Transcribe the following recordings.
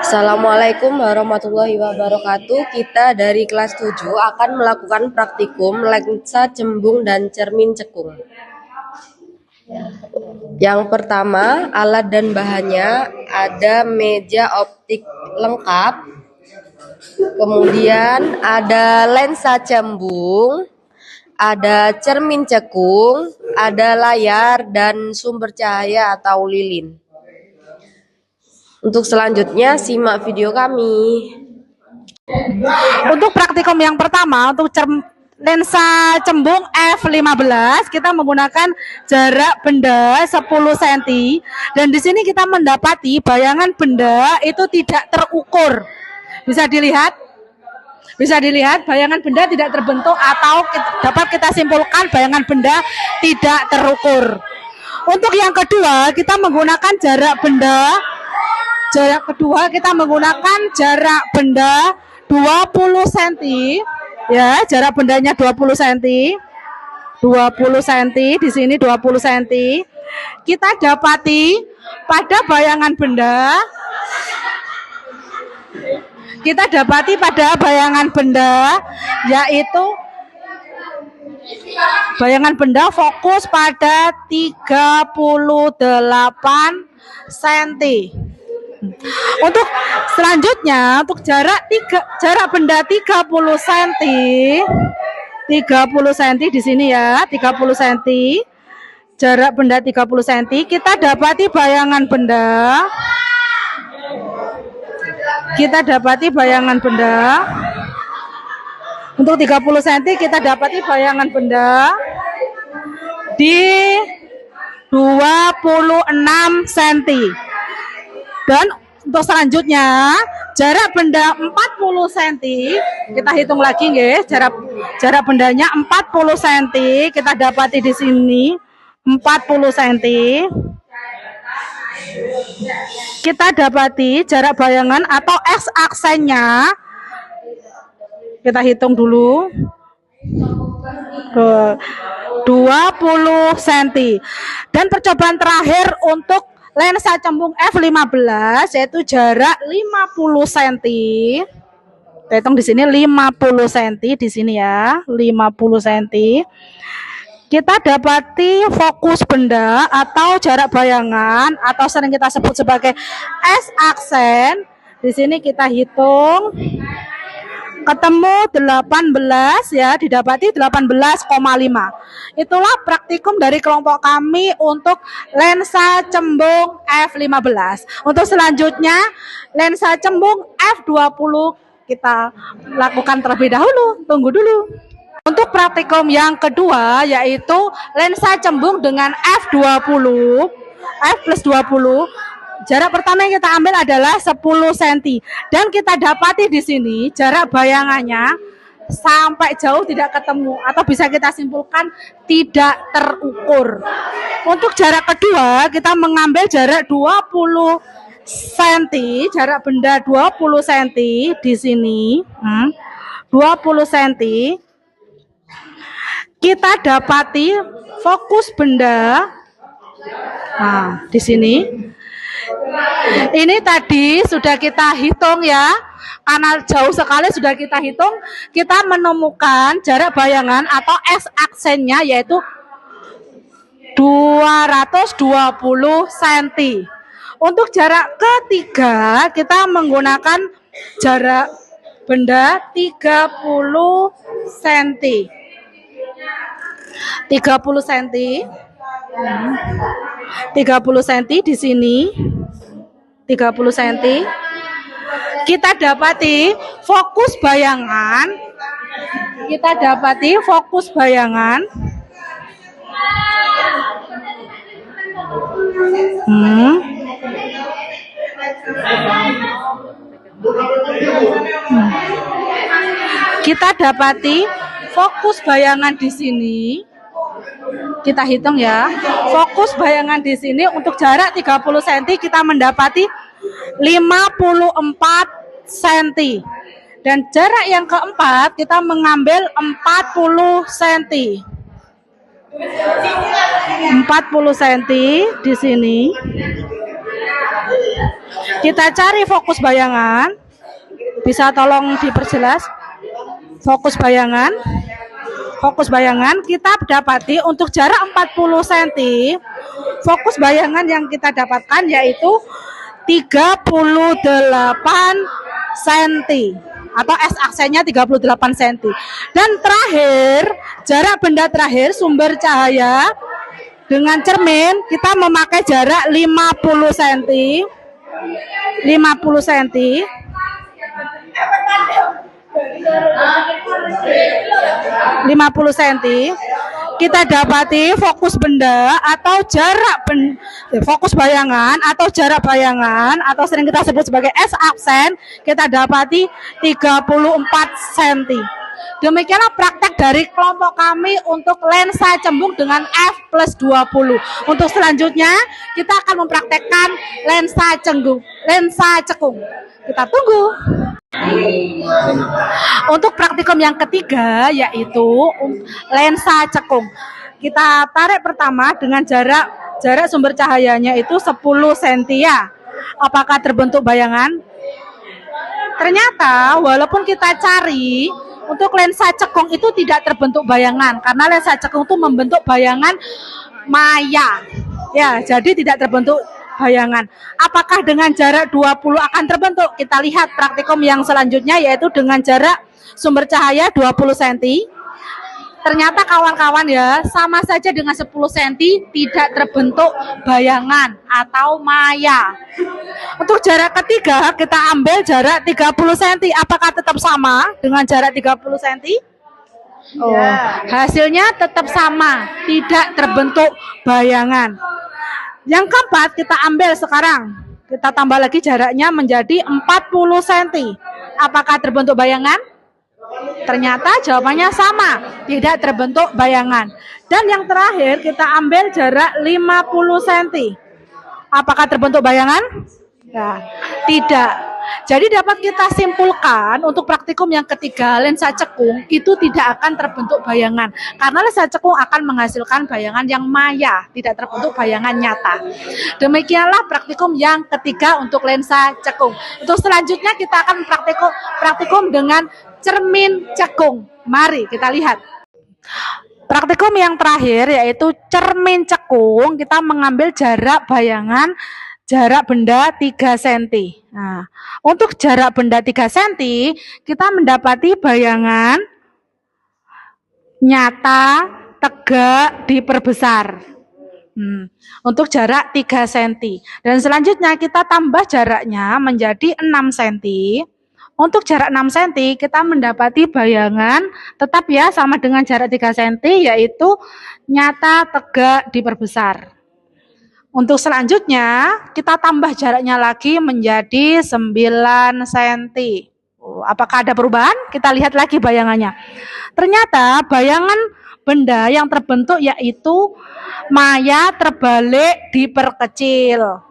Assalamualaikum warahmatullahi wabarakatuh. Kita dari kelas 7 akan melakukan praktikum lensa cembung dan cermin cekung. Yang pertama, alat dan bahannya ada meja optik lengkap, kemudian ada lensa cembung, ada cermin cekung, ada layar dan sumber cahaya atau lilin. Untuk selanjutnya simak video kami. Untuk praktikum yang pertama, untuk lensa cembung f15 kita menggunakan jarak benda 10 cm dan di sini kita mendapati bayangan benda itu tidak terukur. Bisa dilihat bayangan benda tidak terbentuk atau dapat kita simpulkan bayangan benda tidak terukur. Untuk yang kedua, kita menggunakan jarak benda 20 cm ya, jarak bendanya 20 cm. 20 cm di sini 20 cm. Kita dapati pada bayangan benda yaitu bayangan benda fokus pada 38 cm. Untuk selanjutnya, untuk jarak benda 30 cm. 30 cm di sini ya, 30 cm. Jarak benda 30 cm, kita dapati bayangan benda. Untuk 30 cm kita dapati bayangan benda di 26 cm. Dan untuk selanjutnya, jarak benda 40 cm, kita hitung lagi nggih, jarak bendanya 40 cm, kita dapati di sini 40 cm. Kita dapati jarak bayangan atau X aksennya, kita hitung dulu, 20 cm. Dan percobaan terakhir untuk lensa cembung f15 yaitu jarak 50 cm. Kita hitung di sini 50 cm di sini ya, 50 cm. Kita dapati fokus benda atau jarak bayangan atau sering kita sebut sebagai S aksen. Di sini kita hitung ketemu 18 ya, didapati 18,5. Itulah praktikum dari kelompok kami untuk lensa cembung f15. Untuk selanjutnya lensa cembung f20 kita lakukan terlebih dahulu. Tunggu dulu. Untuk praktikum yang kedua yaitu lensa cembung dengan f20, f+20. Jarak pertama yang kita ambil adalah 10 cm dan kita dapati di sini jarak bayangannya sampai jauh tidak ketemu atau bisa kita simpulkan tidak terukur. Untuk jarak kedua kita mengambil jarak 20 cm, jarak benda 20 cm di sini. 20 cm. Kita dapati fokus benda. Nah, di sini. Ini tadi sudah kita hitung ya, karena jauh sekali sudah kita hitung, kita menemukan jarak bayangan atau X aksennya yaitu 220 cm. Untuk jarak ketiga kita menggunakan jarak benda 30 cm. 30 cm. 30 cm di sini. 30 cm. Kita dapati fokus bayangan. Kita dapati fokus bayangan di sini. Kita hitung ya. Fokus bayangan di sini untuk jarak 30 cm kita mendapati 54 cm. Dan jarak yang keempat kita mengambil 40 cm. 40 cm di sini. Kita cari fokus bayangan. Bisa tolong diperjelas? Fokus bayangan. Fokus bayangan kita dapati untuk jarak 40 cm. Fokus bayangan yang kita dapatkan yaitu 38 cm atau S aksennya 38 cm. Dan terakhir, jarak benda terakhir sumber cahaya dengan cermin kita memakai jarak 50 cm. 50 cm. 50 cm kita dapati fokus benda atau jarak fokus bayangan atau jarak bayangan atau sering kita sebut sebagai S aksen kita dapati 34 cm. Demikianlah praktek dari kelompok kami untuk lensa cembung dengan f+20. Untuk selanjutnya kita akan mempraktekkan lensa cekung. Kita tunggu. Untuk praktikum yang ketiga yaitu lensa cekung. Kita tarik pertama dengan jarak sumber cahayanya itu 10 cm ya. Apakah terbentuk bayangan? Ternyata walaupun kita cari untuk lensa cekung itu tidak terbentuk bayangan karena lensa cekung itu membentuk bayangan maya. Ya, jadi tidak terbentuk bayangan. Apakah dengan jarak 20 akan terbentuk? Kita lihat praktikum yang selanjutnya yaitu dengan jarak sumber cahaya 20 cm. Ternyata kawan-kawan ya, sama saja dengan 10 cm tidak terbentuk bayangan atau maya. Untuk jarak ketiga kita ambil jarak 30 cm. Apakah tetap sama dengan jarak 30 cm? Oh, hasilnya tetap sama, tidak terbentuk bayangan. Yang keempat kita ambil sekarang. Kita tambah lagi jaraknya menjadi 40 cm. Apakah terbentuk bayangan? Ternyata jawabannya sama, tidak terbentuk bayangan. Dan yang terakhir kita ambil jarak 50 cm. Apakah terbentuk bayangan? Nah, tidak. Jadi dapat kita simpulkan untuk praktikum yang ketiga lensa cekung itu tidak akan terbentuk bayangan. Karena lensa cekung akan menghasilkan bayangan yang maya, tidak terbentuk bayangan nyata. Demikianlah praktikum yang ketiga untuk lensa cekung. Untuk selanjutnya kita akan praktikum dengan cermin cekung. Mari kita lihat. Praktikum yang terakhir yaitu cermin cekung, kita mengambil jarak bayangan jarak benda 3 cm. Nah, untuk jarak benda 3 cm, kita mendapati bayangan nyata, tegak, diperbesar. Untuk jarak 3 cm. Dan selanjutnya kita tambah jaraknya menjadi 6 cm. Untuk jarak 6 cm, kita mendapati bayangan tetap ya sama dengan jarak 3 cm, yaitu nyata, tegak, diperbesar. Untuk selanjutnya, kita tambah jaraknya lagi menjadi 9 cm. Apakah ada perubahan? Kita lihat lagi bayangannya. Ternyata bayangan benda yang terbentuk yaitu maya terbalik diperkecil.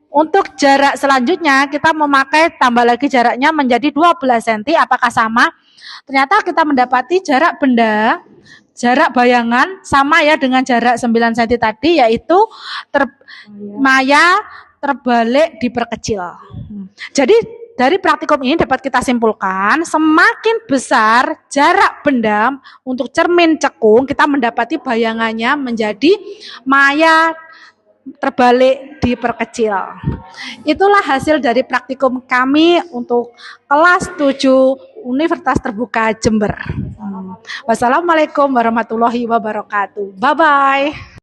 Untuk jarak selanjutnya, kita memakai tambah lagi jaraknya menjadi 12 cm. Apakah sama? Ternyata kita mendapati jarak benda jarak bayangan sama ya dengan jarak 9 cm tadi, yaitu maya terbalik diperkecil. Jadi dari praktikum ini dapat kita simpulkan semakin besar jarak benda untuk cermin cekung, kita mendapati bayangannya menjadi maya terbalik diperkecil. Itulah hasil dari praktikum kami untuk kelas 7 Universitas Terbuka Jember. Wassalamualaikum warahmatullahi wabarakatuh. Bye-bye.